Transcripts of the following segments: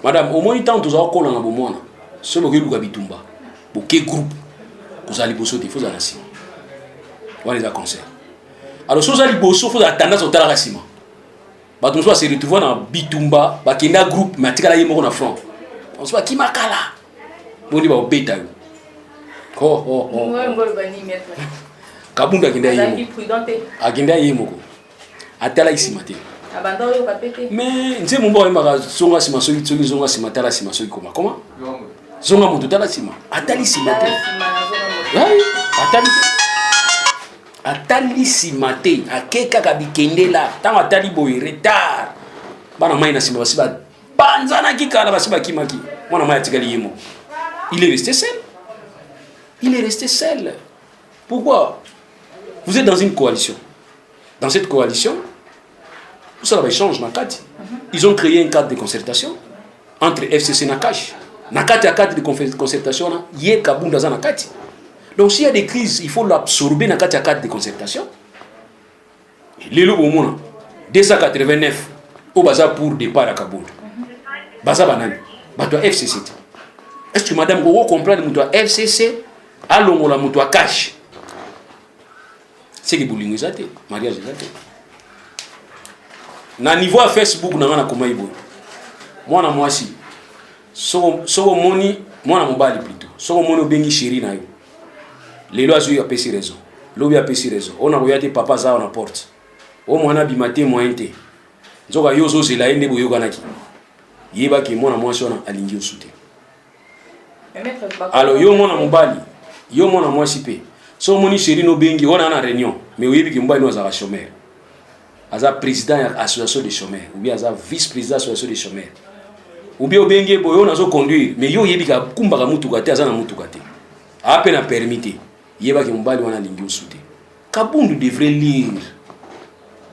Madame, au moins tant tous avoir collé en abomona. Ce que vous avez bitumba. Quel groupe vous allez bosser il faut en assis. On les a conseillé. Alors si vous allez bosser, il faut attendre au talagasima. Bah donc soit se retrouver dans bitumba, bah qui est un groupe, mais tika la yemo na front. On soit qui makala. Bon dit bah au beta. Oh oh oh. Moi ngol bani maître. Kabunda kinda yemo. Akinda yemo ko. Atala ici matin. Mais nze mumba wa maka zonga sima soki tsoki zonga sima tala sima soki comment zonga mutu tala sima atali sima te atali sima te akeka ka bikendela tanga atali boy retard bana mai na sima basiba banzana kikala basiba kimaki mwana mai atikali yemo il est resté seul pourquoi vous êtes dans une coalition dans cette coalition ça va changer Nakati. Ils ont créé un cadre de concertation entre FCC et Nakash. Nakati a cadre de concertation, Yé Kabunda za Nakati. Donc s'il y a des crises, il faut l'absorber Nakati a cadre de concertation. Lelo Bomona, 289 au bazar pour départ à Kabunda. Baza banane. Bato FCC. Est-ce que madame vous comprenez le FCC allons la mutua cash. C'est que boulingo zate, mariage zate. Na niveau à Facebook na koma ibo mwana mwasi soko moni mwana mobali plutôt soko moni obengi chéri na yo lelo azu ya pesi raison lobi a pesi raison ona koyate papa za na porte o mwana bimate mointe nzoka yo zo zela ende boyo kanaki yeba ki mwana mwasi ona alingi osute alors yo mwana mobali yo mwana mwasi pe so moni chéri no bengi ona na réunion mais oyebi ki mobali no za chômeur Aza président de l'association des chômeurs, ou bien aza vice-président de l'association des chômeurs. Ou bien obenge boyo nazo conduire, mais yo yebika kumbaka mutukate aza na mutukate. A peine à permettre. Yebaki mbali wana lingi osute. Kabundu devrait lire.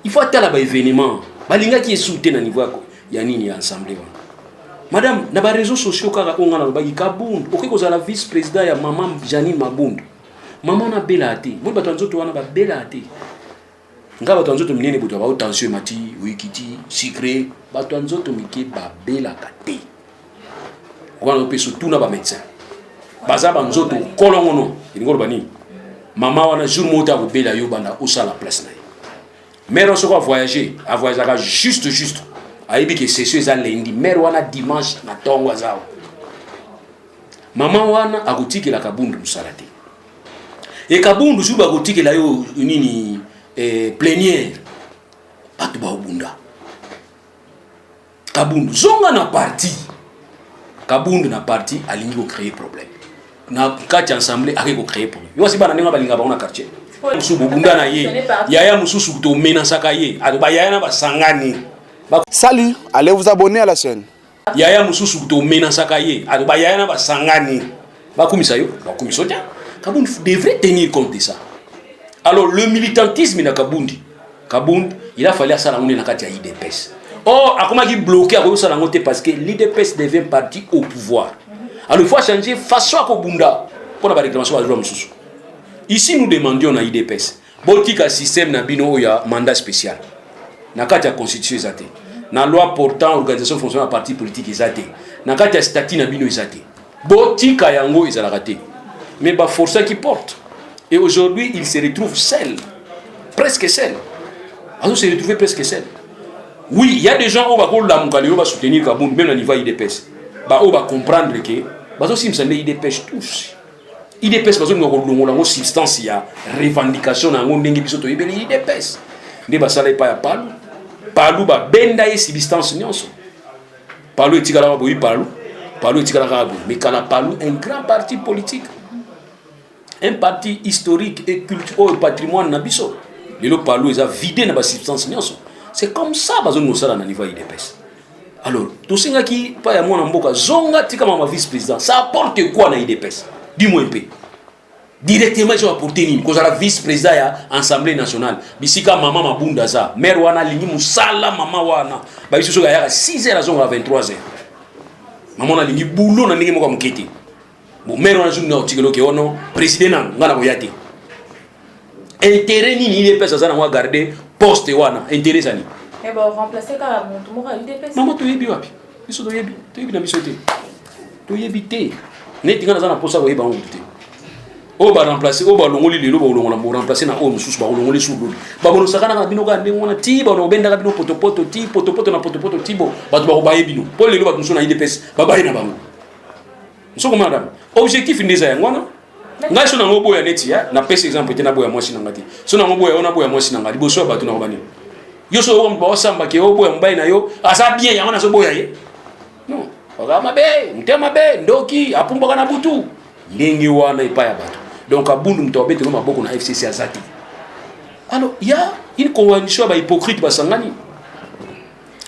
Il faut attendre ba événement. Balinga qui est soute na niveau ya nini ya assemblée wana. Madame, na ba réseaux sociaux kaka onga na baki Kabundu, okeko za la vice-président ya maman Janine Mabundu. Maman na bela ate. Mo bato nzoto wana ba bela ate. Nga bato nzoto minene buto ba tension mati wikiti secret bato nzoto mike ba bela kate wana peso tuna ba médecin baza ba nzoto kolongono ngolo bani mama wana jour mota ko bela yo banda osa la place na mère so ko voyager juste aibi ke session za lundi mère wana dimanche na tongo zao mama wana akotikela Kabundu musalate e Kabundu juba akotikela yo nini plénière batu ba obunda Kabundu zonga na parti Kabundu na parti alingi ko créer problème na kati ensemble avec ko créer problème yo si bana ninga balinga ba na quartier musu bunda na ye yaya mususu to menace ka ye atoba yaya na basangani Salut, allez vous abonner à la chaîne. Yaya mususu to menace ka ye atoba yaya na basangani ba kumisa yo ba kumiso ta Kabundu devrait tenir compte de ça. Alors le militantisme na Kabundu, il a fallu ça la na kati ya IDPS. Oh, akoma ki bloqué à ça la parce que l'IDPS devient parti au pouvoir. Alors il faut changer façon à Kobunda pour la réclamation à droit mususu. Ici nous demandions na IDPS, botika système na bino ya mandat spécial. Na kati ya constitution ezate. Na loi portant organisation fonctionnelle parti politique ezate. Na kati ya statut na bino ezate. Botika yango ezalaka te. Mais ba force qui porte. Et aujourd'hui, il se retrouve seul. Presque seul. Alors, se retrouve presque seul. Oui, il y a des gens qui vont soutenir Kabundu, même au niveau IDPS. Ils vont comprendre que IDPS tous. IDPS, parce que nous avons une substance, il y a revendication, il y a une IDPS. Nous avons pas Palu. Palu, benda et substance. Palu est Tigala, Palu est Tigala, mais Palu est un grand parti politique. Un parti historique et culturel patrimoine nabiso. Le Palu est vidé na ba substance nyonso. C'est comme ça bazo nosala na niveau IDPS. Alors, tout ce qui pa ya mwana mboka zonga tika mama vice-président, ça apporte quoi na IDPS? Dis-moi un peu. Directement je vais apporter nini cause la vice-président ya Assemblée nationale. Bisika mama Mabunda za, maire wana lingi musala mama wana. Ba biso so ya 6h zonga 23h. Mama na lingi boulot na lingi moko mukete. Bon, maire on a joué dans le ono président ngana boyati. Intérêt ni il pesa sana moi garder poste wana intérêt sani. Mais bon remplacer ka muntu moko IDPS. Maman tu yebi wapi? biso toyebi na biso te toyebi te neti nga naza na posa koyeba ngo te o ba remplacer o ba longoli lelo ba longola mo remplacer na o mususu ba longoli sulu ba bono sakana na bino ka ndengo na ti ba no benda ka bino potopoto ti potopoto na potopoto ti bo ba to ba ko baye bino po lelo ba tunso na IDPS ba baye na bango nsoko madame objectif ndeza yango na ngai so na ngo boya neti ya na pese exemple te na boya mwasi na ngati so na ngo boya ona boya mwasi na ngati bo so ba to na ko bani yo so o mba osamba ke o boya mbai na yo asa bien yango na so boya ye non oga mabe mtema be ndoki apumboka na butu ndenge wana ipa ya bato donc abundu mto abete no maboko na FCC azati alors il y a une convention ba hypocrite basangani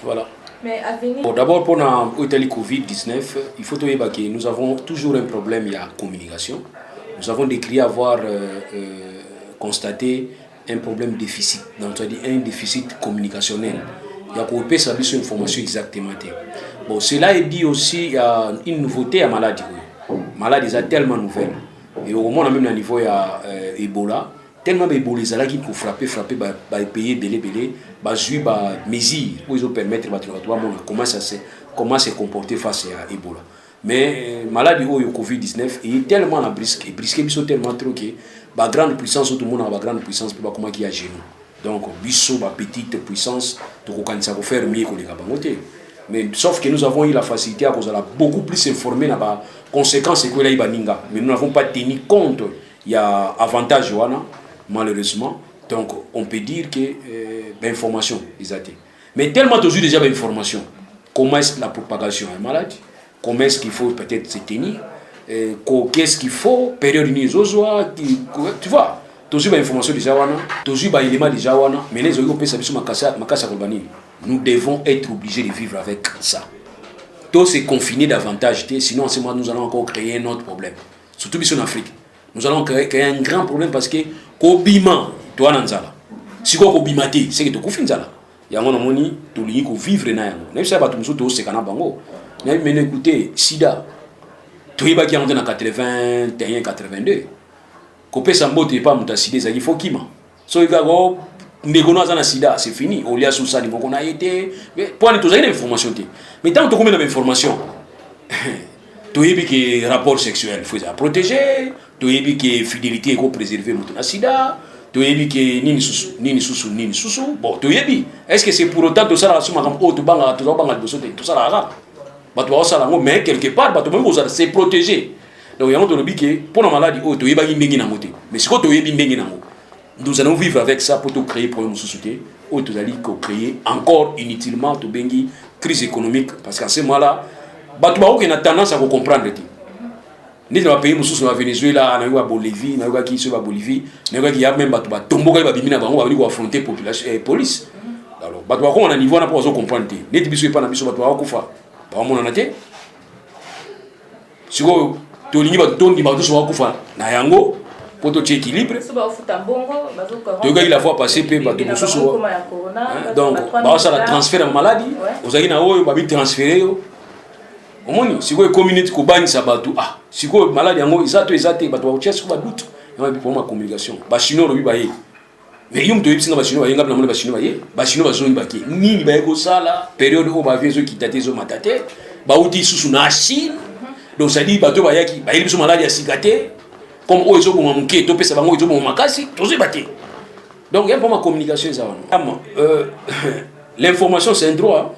voilà. Mais à venir... Bon, d'abord pour l'Italie Covid-19 il faut que nous avons toujours un problème, il y a communication. Nous avons décrit avoir constaté un problème déficit, donc c'est-à-dire un déficit communicationnel. Il y a pour ça une information exactement. Bon, cela est dit aussi, il y a une nouveauté à maladie. Maladie est tellement nouvelle. Et au moins, même à niveau il y a Ebola, tellement d'Ebola, ils ont qui pour frapper, payer, belé, jouer, mesures pour ils permettre comment se comporter face à Ebola. Mais maladie au Covid-19 est tellement la brisque sont tellement trop que grande puissance tout le monde a grande puissance pour comment qui a chez nous. Donc biso petite puissance donc quand ça va faire mieux que les gabangoté. Mais sauf que nous avons eu la facilité à cause de la beaucoup plus informé na ba conséquences que là ibaninga. Mais nous n'avons pas tenu compte il y a avantage wana malheureusement. Donc on peut dire que l'information exacte. Mais tellement toujours déjà l'information. Comment est la propagation de la maladie? Comment est-ce qu'il faut peut-être se tenir, qu'est-ce qu'il faut, période zozoa, tu vois, toujours l'information déjà wana, toujours l'élément déjà wana, mais les Européens savent sur makasa kolbani. Nous devons être obligés de vivre avec ça. Tout c'est confiné davantage, sinon en ce moment nous allons encore créer un autre problème. Surtout ici en Afrique, nous allons créer un grand problème parce que kobima, toi nanzala, si quoi kobimate, c'est que tu confines zala. Yango na moni, tu ligne ko vivre na yango. Même ça ba tu muso to se kana bango. Mais écoutez, Sida, tu es qui en 81, 82. Copé Sambo, tu n'es pas mon Sida, il faut qu'il m'en. So il va go, négono na Sida, c'est fini. Au lieu de ça, il faut qu'on a été. Mais pour aller tous les informations, mais tant que tu as d'informations, tu es que rapport sexuel, il faut protéger. Tu es que fidélité, il faut préserver mon Sida. Tu es que nini susu. Bon, tu es est-ce que c'est pour autant tout ça la somme comme autre banga, tout ça là? Mais quelque part, c'est protégé. Donc, il y a un que pour la maladie, mais si nous allons vivre avec ça pour créer pour nous société, ou nous allons créer encore inutilement une crise économique. Parce qu'à ce moment-là, nous avons tendance à comprendre. Nous avons pays au Venezuela, nous avons Bolivie, nous avons Bolivie, nous avons même affronter la police. Alors, nous avons un niveau pour comprendre. Nous avons on a été si vous tolingi ba tondi ba so wakufa na yango poto équilibre to ga la fois passé pe ba to mususu donc ba ça la transfert de maladie ozaki na oyo ba bi transférer yo omoni si vous communauté ko bani sabatu si vous maladie yango izate ba to chesse ko ba doute na bi pour ma communication ba chino bi ba ye mais yum to yipsinga ba chino ba yenga na mona ba chino ba ye ba chino ba zo ibaki nini ba eko sala période où ba viezo kitate zo matate ba uti susu na Chine donc ça dit bato ba yaki ba yeli so maladie ya sikate comme o ezo boma muke to pesa bango ezo boma makasi to zo bati donc il y a pour ma communication ça l'information c'est un droit.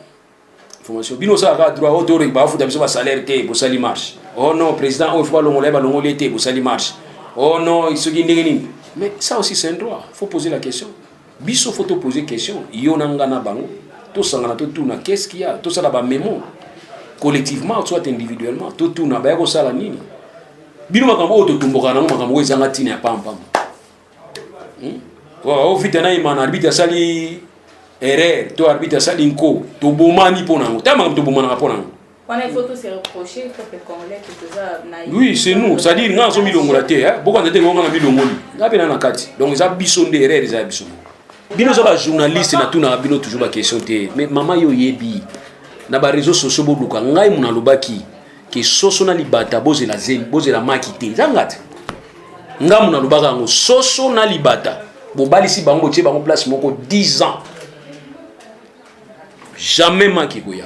Information bino ça a droit au droit ba fu da biso ba salaire te bo sali marche oh non président o faut longole ba longole te bo sali marche oh non il se dit nini. Mais ça aussi c'est un droit, il faut poser la question. Biso faut te poser question. Yonanga na bango, to sangana to tuna qu'est-ce qu'il y a? To ça là-bas mémo. Collectivement soit individuellement, to tuna ba ko sala nini? Bino makambo to tumboka na makambo ezanga tina ya pam. Wa ofite na imana arbitre sali erreur, to arbitre sali nko, to bomani ponango. Ta makambo to bomana ponango. Il faut tous se reprocher que Congolais que ça naïf. Oui, c'est nous, ça dit nga so milongola te hein. Beaucoup de temps nga milongoli. Nga bena na kati. Donc ça bisonde erreur ça bisonde. Bino za ba journaliste na tuna bino toujours ba question te. Mais maman yo yebi na ba réseaux sociaux boduka ngai muna lobaki ke soso na libata bozela zen bozela makite. Zangate. Nga muna lobaka ngo soso na libata. Bobali si bango tie bango place moko 10 ans. Jamais maki koya.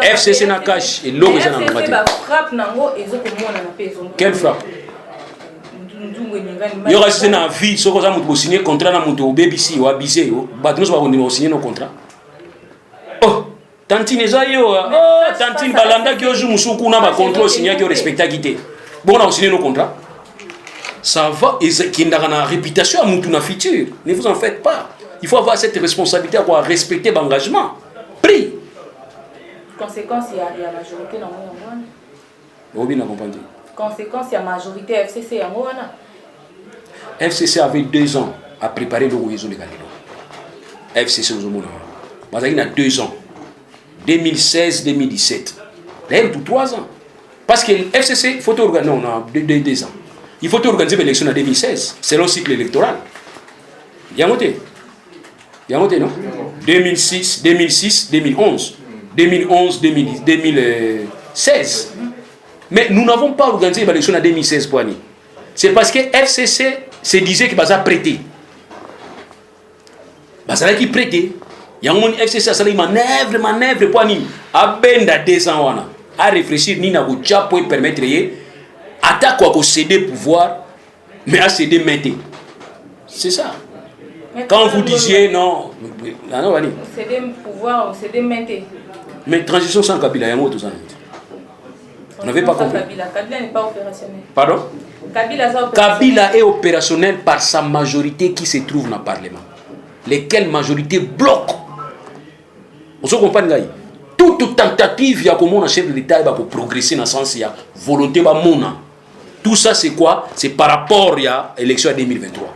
FCC na cash et l'eau est en FCC frappe nango ezokomona na peso. Quelle frappe? Il y aura une vie, ce que vous avez signé contrat dans mon BBC ou abusé, nous avons signé nos contrats. Oh, Tantine Zayo, oh, Tantine Balanda qui joue Moussoukou n'a pas contrôle signé qui respecte à quitter. Bon, on a signé nos contrats. Ça va, et qui a une réputation à Moutouna futur. Ne vous en faites pas. Il faut avoir cette responsabilité à respecter l'engagement. Pris. Conséquence, il y a majorité dans le monde. Oui, bien compris. Conséquence, il y a majorité FCC en Rwanda. FCC avait 2 ans à préparer le réseau légal. FCC aux Omouna. Il y a 2 ans. 2016-2017. D'ailleurs, tout 3 ans. Parce que FCC, il faut organiser. Non, 2 ans. Il faut organiser l'élection en 2016. C'est le cycle électoral. Il y a noté. Il y a noté, non? 2006, 2011. 2011, 2016. Mais nous n'avons pas organisé l'élection en 2016. C'est parce que FCC se disait qu'il va prêter. Ça qui prêter. Il y a un FCC qui manœuvre pour nous. À 2 ans, à réfléchir, ni na pour permettre attaque à céder pouvoir, mais à céder maintenant. C'est ça. Quand vous disiez non, céder pouvoir, céder maintenant. Mais transition sans Kabila, il y a tout ça. On n'avait pas compris. Kabila n'est pas opérationnel. Pardon? Kabila est opérationnel par sa majorité qui se trouve dans le Parlement. Lesquelles majorité bloquent. Vous comprenez? Toute tentative, il y a comme un chef de l'État pour progresser dans le sens, il y a volonté. Tout ça, c'est quoi? C'est par rapport à l'élection 2023.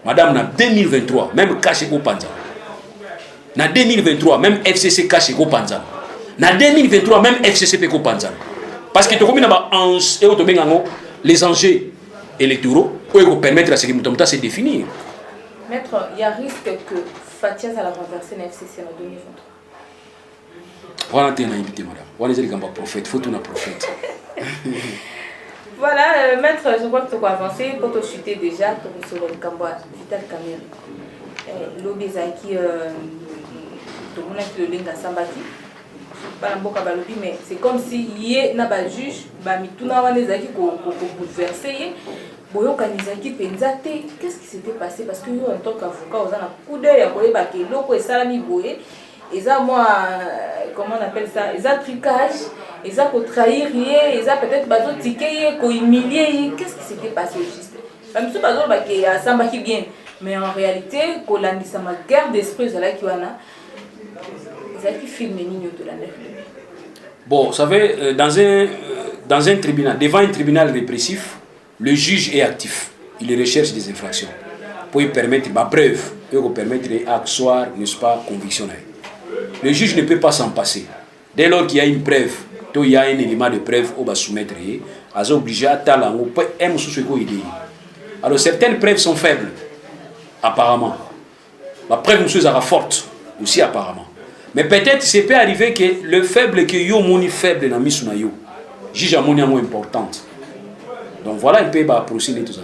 Madame, en 2023, même caché au Panza. En 2023, même FCC caché au Panza. En 2023, même FCC peut au Panza. Parce que tu as les enjeux électoraux pour permettre à ce que nous se définir. Maître, il y a risque que Fatia va renverser la FCC en 2023. Voilà, tu es invité, madame. Voilà, tu es un prophète. Faut un prophète. Voilà, maître, je crois que tu vas avancer pour te chuter déjà sur le Cambodge. Vital Cameroun. L'Obézaki, tout le monde a le link à Sambati. Mais c'est comme si il y a un juge, tout le monde a bouleversé. Qu'est-ce qui s'était passé? Parce que en tant qu'avocat, on a un coup d'œil à voir que l'eau est salami boé. Et ça, moi, comment on appelle ça? Ils ont trucage, ils ont trahir, ils ont peut-être pas ticket, humilier. Qu'est-ce qui s'était passé juste? Même si pas qu'il y a Samba qui vient, mais en réalité, quand on a une guerre d'esprit, c'est là qu'il y en a. Ils ont filmé Nino de la neuf. Bon, vous savez, dans un tribunal, devant un tribunal répressif, le juge est actif. Il recherche des infractions pour lui permettre, ma preuve, pour permettre d'asseoir, n'est-ce pas, conviction. Le juge ne peut pas s'en passer. Dès lors qu'il y a une preuve, il y a un élément de preuve, on va soumettre, il est obligé à taler, on peut aimer ce qu'on dit. Alors certaines preuves sont faibles, apparemment. La preuve nous sera forte, aussi apparemment. Mais peut-être ça peut arriver que le faible que yo moni faible na misu na yo, juge a moni moins importante. Donc voilà un peu procéder tout ça.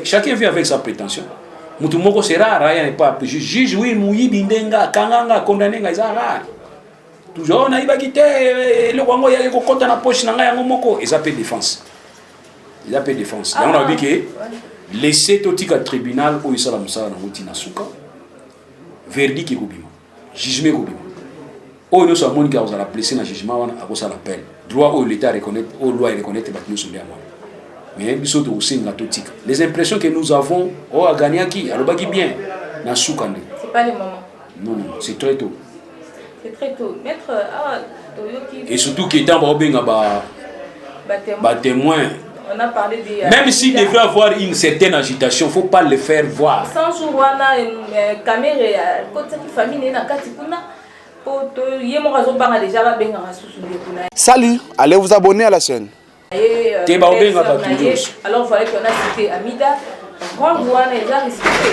Chacun vit avec sa prétention. Mutu moko sera rare n'est pas juge oui muyi bindenga kanganga condamné nga za rare. Toujours na iba kité le kwango ya ko kota na poche na nga yango moko et ça peut défense. Il a peu défense. Là on a vu que laisser totika tribunal ou isala musala na mutina suka. Verdict ki kubima. Jugement kubima. O no so amoni ka osala placer na jugement wana akosa l'appel. Droit au l'État reconnaître au loi reconnaître batinu sur moi. Mais les impressions que nous avons, oh, à gagner qui? Alors, bien. C'est pas le moment. Non, non, c'est très tôt. C'est très tôt. Maître, et surtout qu'il est en témoin. On a parlé de. Même s'il devrait avoir une certaine agitation, il ne faut pas le faire voir. Sans jour, on a une caméra, côté famille, Salut, allez vous abonner à la chaîne. Alors il fallait qu'on a cité Amida. Rwanda est déjà respecté.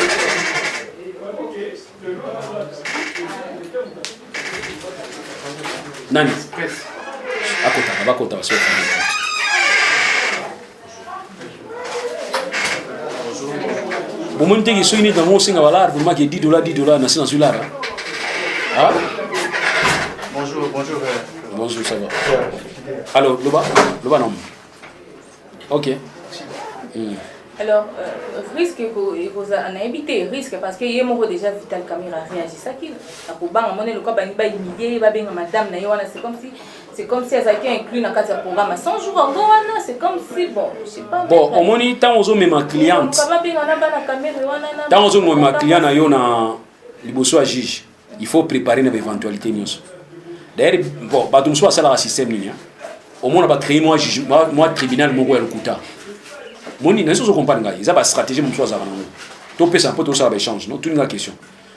Nani? Akota, Bon, mon temps, il y a dans mon single, $10, $10, $10, Bonjour. Bonjour, ça va. Alors, Loba non. Ok. Alors, risque vous a habité risque parce que hier moi déjà Vital Caméra réagi ça qui a pour bang monnaie le quoi bani ba humilier ba benga madame na yona c'est comme si elle a inclus dans le programme 100 jours en wana c'est comme si bon je sais pas bon au moni tant aux hommes ma cliente tant aux hommes ma client na yo na liboso à juge il faut préparer une éventualité nyos d'ailleurs bon ba dum so ça la système ni au moins on va créer moi tribunal moko ya lokuta moni na so comprendre ngai ça ba stratégie mon choix za bana to pesa po to ça ba échange non toute une question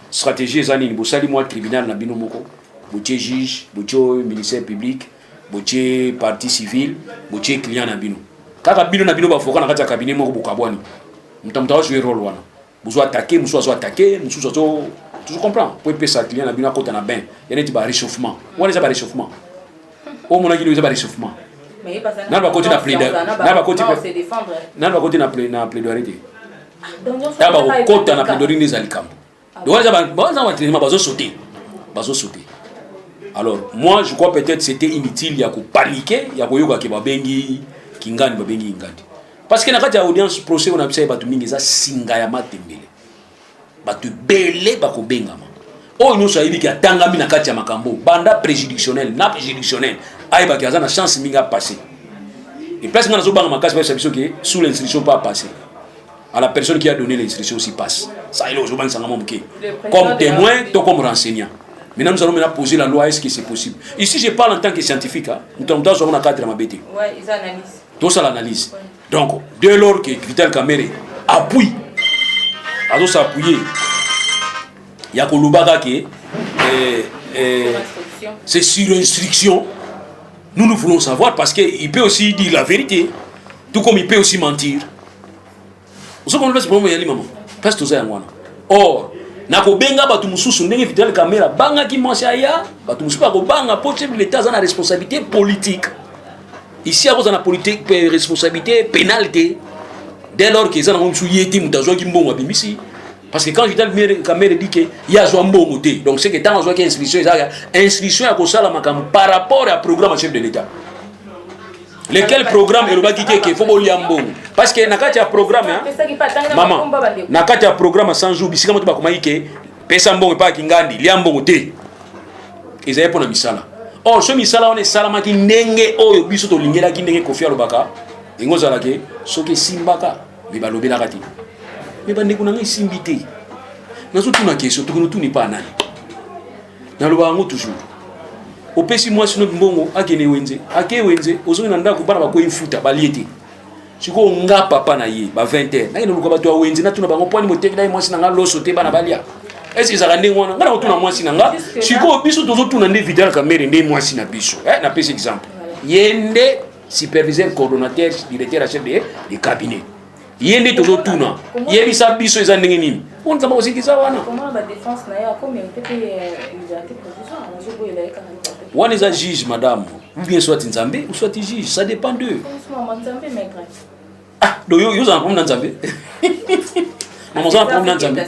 stratégie ezani ni bosali moi tribunal na bino moko boutier juge boutier ministère public boutier partie civile boutier client na bino kaka bino na bino ba foka na kati ya cabinet moko bokabwani mtamtawa jouer rôle wana bozo attaquer muso azo attaquer muso azo tu comprends pour pesa client na bino akota na bain yana ti ba réchauffement wana ça ba réchauffement au mona ki ça ba réchauffement na ba côté na plaider na ba côté na plaidoyer ta ba côté na plaidoyer des alikambo donc wana ça ba traitement bazo sauter alors moi je crois peut-être c'était inutile ya ko paniquer ya ko yoka ke babengi ingandi parce que na kati ya audience procès on a observé batu mingi za singa ya matembele batu belé bako bengama o nyonso ayibi ki atangami na kati ya makambo banda préjudictionnel ay ba ki azana chance mingi a passer et presque na zo banga makasi ba sabiso ki sous l'instruction pas passer à la personne qui a donné l'instruction aussi passe ça il ozo banga ngamo mke comme témoin to comme renseignant. Maintenant, nous allons maintenant poser la loi, est-ce que c'est possible? Ici, je parle en tant que scientifique. Nous avons un cadre à BT. Oui, ils analysent. Tout ça l'analyse. Ouais. Donc, dès lors que Vital Kamere appuie, s'appuyer, il y a que c'est sur instruction. Nous voulons savoir parce qu'il peut aussi dire la vérité, tout comme il peut aussi mentir. Vous savez comment on fait ce maman? Parce que tout ça, or, nako benga batu mususu ndenge Vital Kamera banga ki mwashaya batu mususu bako banga po chef l'état a na responsabilité politique ici à cause de la politique responsabilité pénalité dès lors que ça na mususu yeti mutazo ki mbongo bimisi parce que quand Vital Kamera dit que ya zo mbongo te donc c'est que tant zo ki instruction ya ko sala makambo par rapport à programme chef de l'état lequel programme et le baki que faut bolia mbongo parce que nakati ya programme maman nakati ya programme 100 jours bisika moto bakomaki ke pesa mbongo pa kingandi lia mbongo te ezali pona misala or so misala on esalamaki ndenge oyo biso tolingelaki ndenge Kofi alobaka engo zalake soki simbaka me balobelaka te me bandeko na ngai simbi te nazotuna question tokono pas nani naloba yango toujours opesi mwasi no mbongo akene wenze ozongi na ndako bana bakoyi mfuta baliete siko nga papa na ye ba 20h na ino luka bato wenze na tuna bango poni moteki na mwasi na nga loso te bana balia est-ce que ça rende ngwana ngana otuna mwasi na nga siko biso tozotuna nde Vital Kamere nde mwasi na biso na pese exemple yende superviseur coordonnateur directeur chef de cabinet yende tozotuna yebisa biso eza ndenge nini on tamba osikisa wana comment la défense na ya comme peut liberté provisoire on joue boye la one is a juge madame ou bien soit Nzambe ou soit juge ça dépend d'eux Nzambe maître ah donc yo za problème Nzambe maman ça problème Nzambe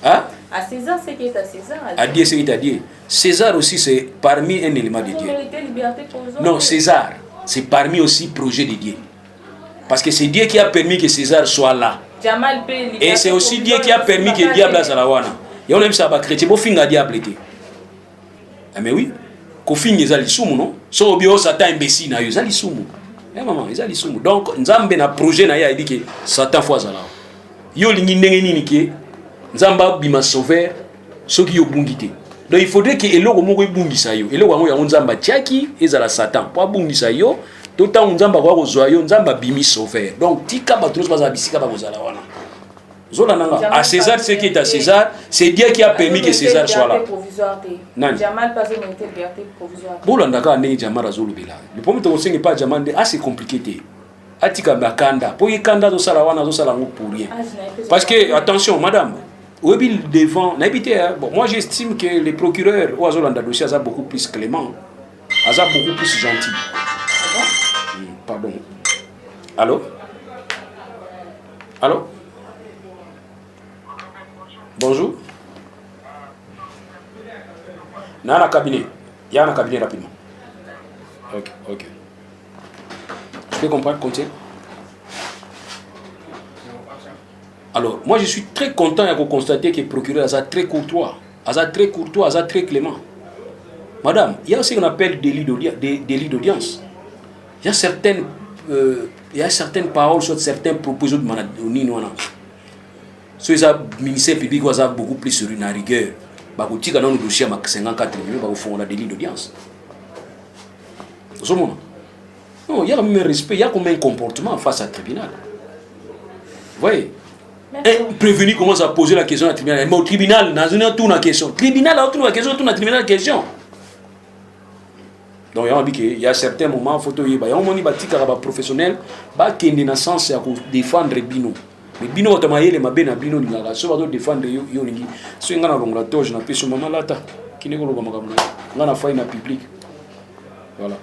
hein à César c'est qui est à César à Dieu c'est qui est à Dieu César aussi c'est parmi un élément de Dieu non César c'est parmi aussi projet de Dieu parce que c'est Dieu qui a permis que César soit là et c'est aussi Dieu qui a permis que diable soit là wana ya on aime ça ba chrétien bo finga diable te ah mais oui ko finga ezali sumu non so obio Satan imbécile na yo ezali sumu maman ezali sumu donc Nzambe na projet na ya dit que Satan fois là yo lingi ndenge nini ke Nzamba bima sauver soki yo bungité donc il faudrait que eloko moko ebungisa yo eloko yango ya Nzamba tiaki ezala Satan po bungisa yo tout temps Nzamba kwa kozwa yo Nzamba bimi sauver donc tika bato nyonso baza bisika bakozala wana zola nanga à César ce qui est à César c'est Dieu qui a permis que César soit là nani Jamal pas une liberté provisoire bolanda ka ndenge Jamal azolobela le problème to sengi pas Jamal assez compliqué te atika bakanda po yikanda zo sala wana zo sala ngo pour rien parce que attention madame webi devant n'habité bon moi j'estime que les procureurs ou azolanda dossier a beaucoup plus clément a beaucoup plus gentil pardon allô bonjour nana cabinet Il y a un cabinet rapidement. Ok. Tu peux comprendre, continuer. Alors, moi je suis très content de constater que le procureur est très courtois, très clément. Madame, il y a aussi ce qu'on appelle délit d'audience. Il y a certaines paroles sur certains propositions de maladie. Si le ministère public a beaucoup plus sur une rigueur, il y a un dossier à 54 millions, il faut un délit d'audience. Non, il y a même un respect, il y a comme un comportement face à tribunal. Vous voyez? Un prévenu commence à poser la question au tribunal. Mais au tribunal, dans une question. Tribunal, dans une question, dans tribunal, question. Donc, il y a certains moments, il y a un moment où professionnel qui est dans le sens de défendre Bino. Mais Bino, il y a des Bino qui sont défendre Yolingi. Si on a un toge, on a fait maman là, qui n'est pas fait dans public. Voilà.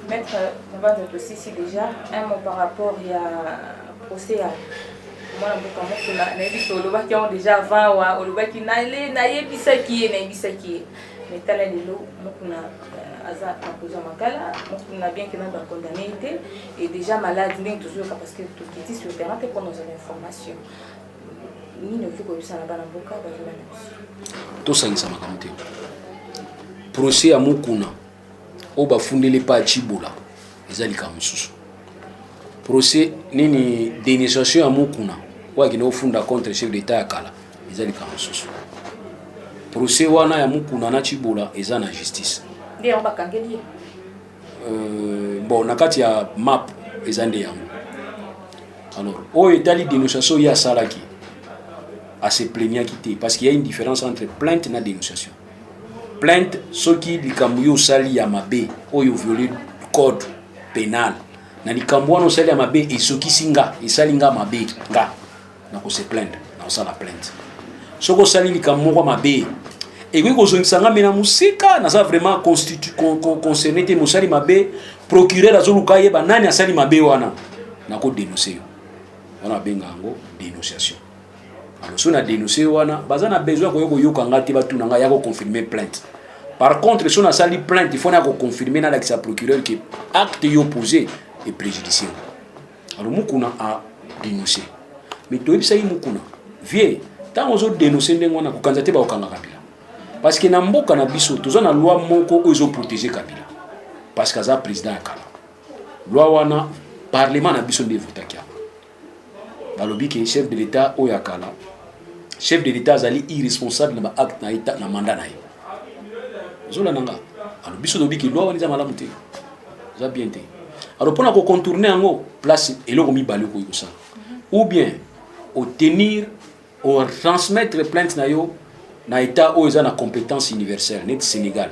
Maître, on va dire aussi déjà un mot par rapport au procès. Moi, je suis déjà avant, je mais tel est le on a bien que nous condamné et déjà malade toujours parce que tout qui est sur le terrain pour nos informations. Ni ne faut que ça n'a pas l'avocat. Tout ça est sama kamte. Procès à Mukuna. Oba fundele pa Chibola. Ezali kamususu. Procès nini dénonciation à Mukuna. Wa kino funda contre chef d'état ya kala. Ezali kamususu. Procès wana ya Mukuna na Chibola eza na justice. Ndio bakangeli. Bon nakati ya map ezande yango. Alors, o etali dénonciation ya salaki à se plaigner quitter parce qu'il y a une différence entre plainte et dénonciation. Plainte ceux qui likambuyo sali ya mabe oyo violé code pénal. Na likambuano sali ya mabe et ceux qui singa et salinga mabe nga na ko se plaindre na ça la plainte. Soko sali likambuwa mabe et oui ko zongisanga mena musika na ça vraiment concerné te musali mabe procureur azoluka yeba nani asali mabe wana na ko dénoncer. On a bengango dénonciation. Alors si on a dénoncé wana bazana besoin ko yoka ngati batu nanga ya ko confirmer plainte. Par contre si on a sali plainte il faut na ko confirmer na la procureur que acte yo posé est préjudiciable. Alors Mukuna a dénoncé. Mais to ebisa Mukuna vie tant ozo dénoncer ndengona ko kanzate ba okanga Kabila. Parce que na mboka na biso toza na loi moko ozo protéger Kabila. Parce que za président ya kala. Loi wana parlement na biso nde votakia. Balobi ke chef de l'état oyakala chef de l'état azali irresponsable na acte na état na mandat na ye zola nanga alors biso lobi ke loi waniza malamu te za bien te alors pona ko contourner ngo place eloko mi bali ko yosa ou bien obtenir ou transmettre plainte na yo na état o eza na compétence universelle net Sénégal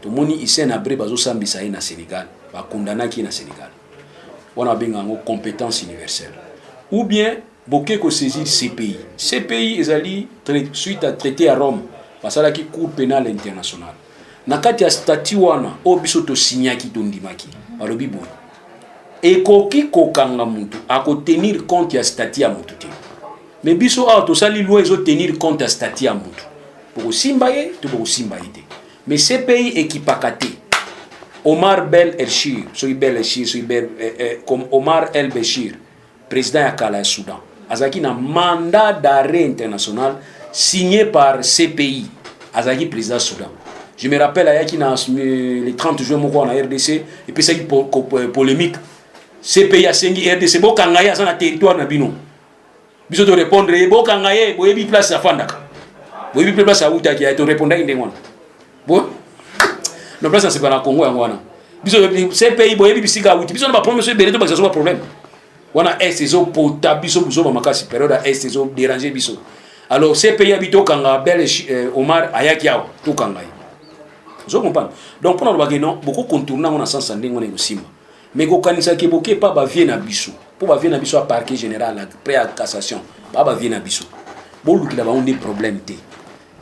to moni isen abré bazo sambisa na Sénégal ba condamna ki na Sénégal wana benga ngo compétence universelle. Ou bien, beaucoup que saisir CPI. CPI est suite à traité à Rome, parce que la Cour pénale internationale. Nakati ya statut wana, obiso to signa ki tondimaki. Alobi boy. Et koki kokanga mutu, ako tenir compte ya statut ya mutu te. Mais biso a to sali loi ezo tenir compte ya statut ya mutu. Pour simbaye, to pour simbaye te. Mais CPI équipakate. Omar Bel Elchir, comme Omar El Béchir. Président Yakala Soudan. Azaki na mandat d'arrêt international signé par CPI. Azaki président Soudan. Je me rappelle ayaki na le 30 juin moko na RDC et puis ça polémique. CPI a sengi RDC bo kangaya sana territoire na bino. Biso to répondre bo kangaye bo yebi place afandaka. Bo yebi place a uta ki to répondre inde ngona. Bo no place c'est pas na Congo ngona. Biso CPI bo yebi bisika uti. Biso na ba promesse beleto ba ça problème. Wana est zo pota biso buzo makasi période est zo déranger biso. Alors ces pays habito kanga bel Omar ayaki yao to kanga. Zo comprendre. Donc pour nous non beaucoup contourner on a sens ndingo na yosimba. Mais ko kanisa ke boké pas ba vie na biso. Pour ba vie na biso à parquet général après à cassation. Ba vie na biso. Bo lukila ba onde problème te.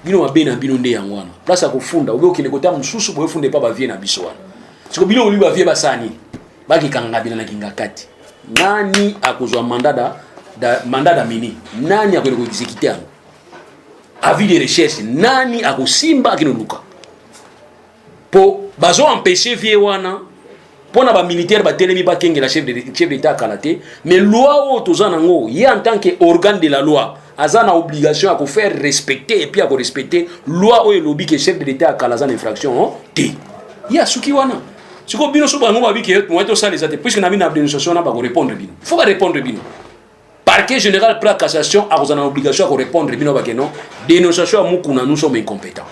Bino ba na bino nde yangwana. Place ko funda obo kine kota mususu bo funde pas ba vie na biso wana. Siko bino oli ba vie ba sani. Ba ki kanga bina na kinga kati. Nani akozwa mandat da mini nani akwenda exécuter yango avis de recherche nani akosimba akino luka po bazo empêcher vie wana pona ba militaire ba telemi ba kenge la chef d'état kalaté mais loi o tozanango y en tant que organe de la loi azana obligation à faire respecter et puis à respecter loi o lobby que chef de l'état kalazana infraction té ya suki wana siko bino so bango ba biki mo to ça les até puisque na bina dénonciation na ba répondre bino faut ba répondre bino parquet général pour la cassation a obligation à répondre bino ba que non dénonciation mukuna nous sommes incompétents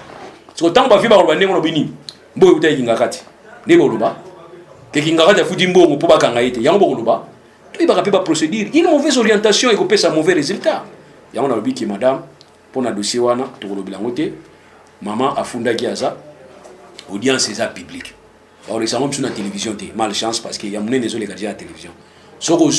siko tant ba fi ba bande mo bini mboyo utayi ngakati ne boluba que Kingara fouti mbongo pour bakanga ite yango boluba to ibaka pe ba procédure une mauvaise orientation et ko pesa mauvais résultat yango na lobi ki madame pour na dossier wana to kolobela ngote maman afunda kiaza audience eza publique alors les gens sur la télévision té malchance parce que ya munene zo les garder à la télévision soko